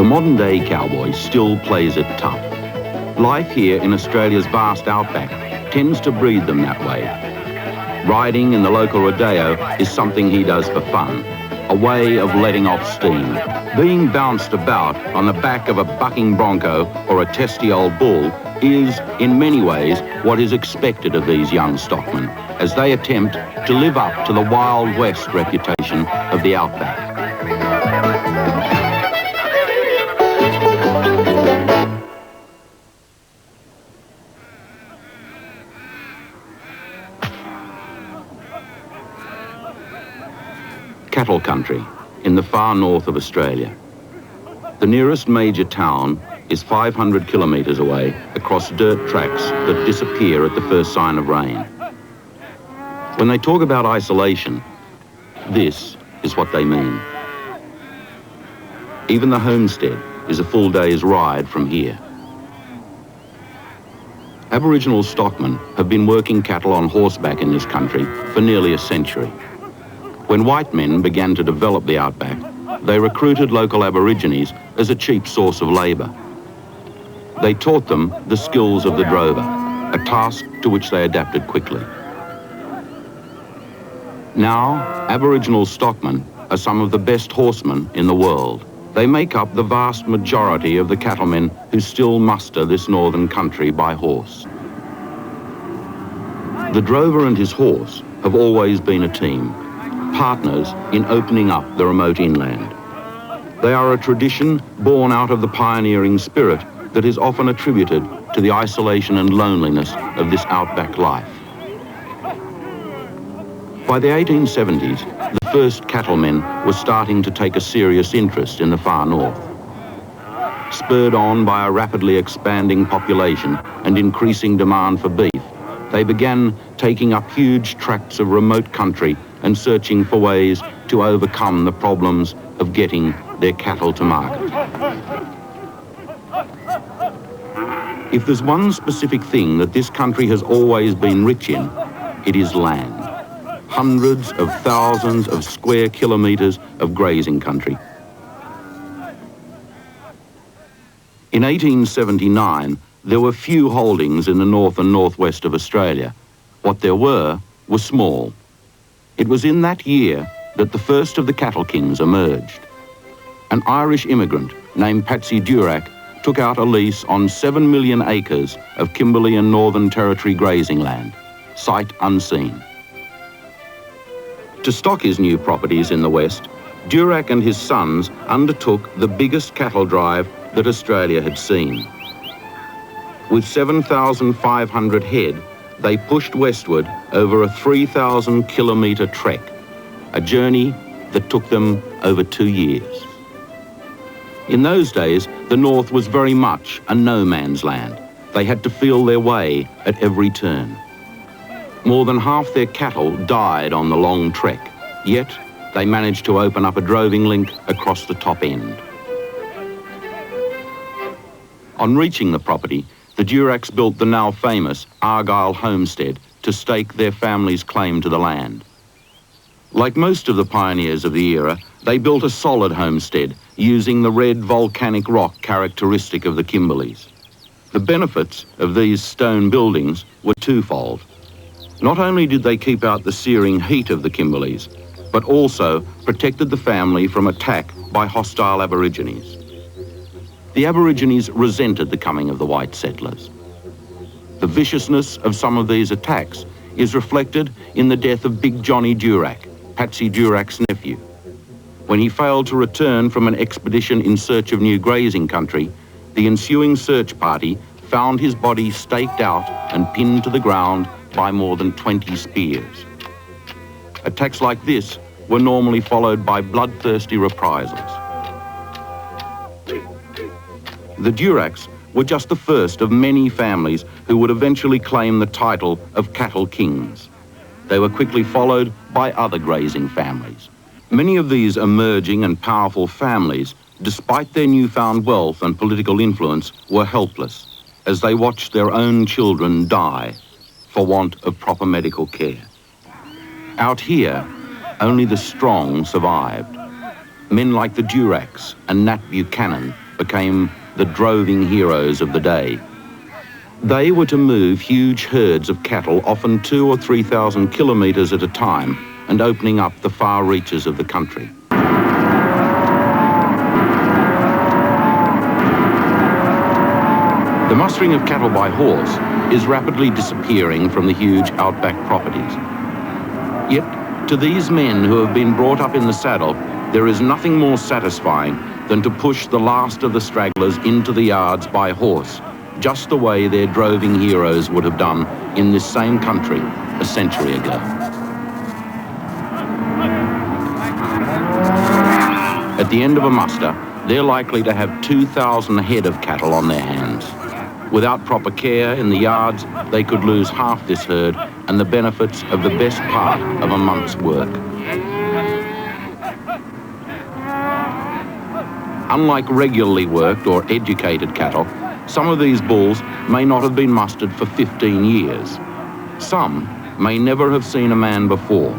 The modern-day cowboy still plays it tough. Life here in Australia's vast outback tends to breed them that way. Riding in the local rodeo is something he does for fun, a way of letting off steam. Being bounced about on the back of a bucking bronco or a testy old bull is, in many ways, what is expected of these young stockmen as they attempt to live up to the Wild West reputation of the outback. Cattle country in the far north of Australia. The nearest major town is 500 kilometres away across dirt tracks that disappear at the first sign of rain. When they talk about isolation, this is what they mean. Even the homestead is a full day's ride from here. Aboriginal stockmen have been working cattle on horseback in this country for nearly a century. When white men began to develop the outback, they recruited local Aborigines as a cheap source of labour. They taught them the skills of the drover, a task to which they adapted quickly. Now, Aboriginal stockmen are some of the best horsemen in the world. They make up the vast majority of the cattlemen who still muster this northern country by horse. The drover and his horse have always been a team, partners in opening up the remote inland. They are a tradition born out of the pioneering spirit that is often attributed to the isolation and loneliness of this outback life. By the 1870s, the first cattlemen were starting to take a serious interest in the far north. Spurred on by a rapidly expanding population and increasing demand for beef, they began taking up huge tracts of remote country and searching for ways to overcome the problems of getting their cattle to market. If there's one specific thing that this country has always been rich in, it is land. Hundreds of thousands of square kilometres of grazing country. In 1879, there were few holdings in the north and northwest of Australia. What there were small. It was in that year that the first of the cattle kings emerged. An Irish immigrant named Patsy Durack took out a lease on 7 million acres of Kimberley and Northern Territory grazing land, sight unseen. To stock his new properties in the west, Durack and his sons undertook the biggest cattle drive that Australia had seen. With 7,500 head, they pushed westward over a 3,000 kilometre trek, a journey that took them over 2 years. In those days, the north was very much a no man's land. They had to feel their way at every turn. More than half their cattle died on the long trek, yet they managed to open up a droving link across the top end. On reaching the property, the Duracks built the now famous Argyle Homestead to stake their family's claim to the land. Like most of the pioneers of the era, they built a solid homestead using the red volcanic rock characteristic of the Kimberleys. The benefits of these stone buildings were twofold. Not only did they keep out the searing heat of the Kimberleys, but also protected the family from attack by hostile Aborigines. The Aborigines resented the coming of the white settlers. The viciousness of some of these attacks is reflected in the death of Big Johnny Durack, Patsy Durack's nephew. When he failed to return from an expedition in search of new grazing country, the ensuing search party found his body staked out and pinned to the ground by more than 20 spears. Attacks like this were normally followed by bloodthirsty reprisals. The Duracks were just the first of many families who would eventually claim the title of cattle kings. They were quickly followed by other grazing families. Many of these emerging and powerful families, despite their newfound wealth and political influence, were helpless as they watched their own children die for want of proper medical care. Out here, only the strong survived. Men like the Duracks and Nat Buchanan became the droving heroes of the day. They were to move huge herds of cattle, often 2,000 or 3,000 kilometres at a time, and opening up the far reaches of the country. The mustering of cattle by horse is rapidly disappearing from the huge outback properties. Yet, to these men who have been brought up in the saddle, there is nothing more satisfying than to push the last of the stragglers into the yards by horse, just the way their droving heroes would have done in this same country a century ago. At the end of a muster, they're likely to have 2,000 head of cattle on their hands. Without proper care in the yards, they could lose half this herd and the benefits of the best part of a month's work. Unlike regularly worked or educated cattle, some of these bulls may not have been mustered for 15 years. Some may never have seen a man before.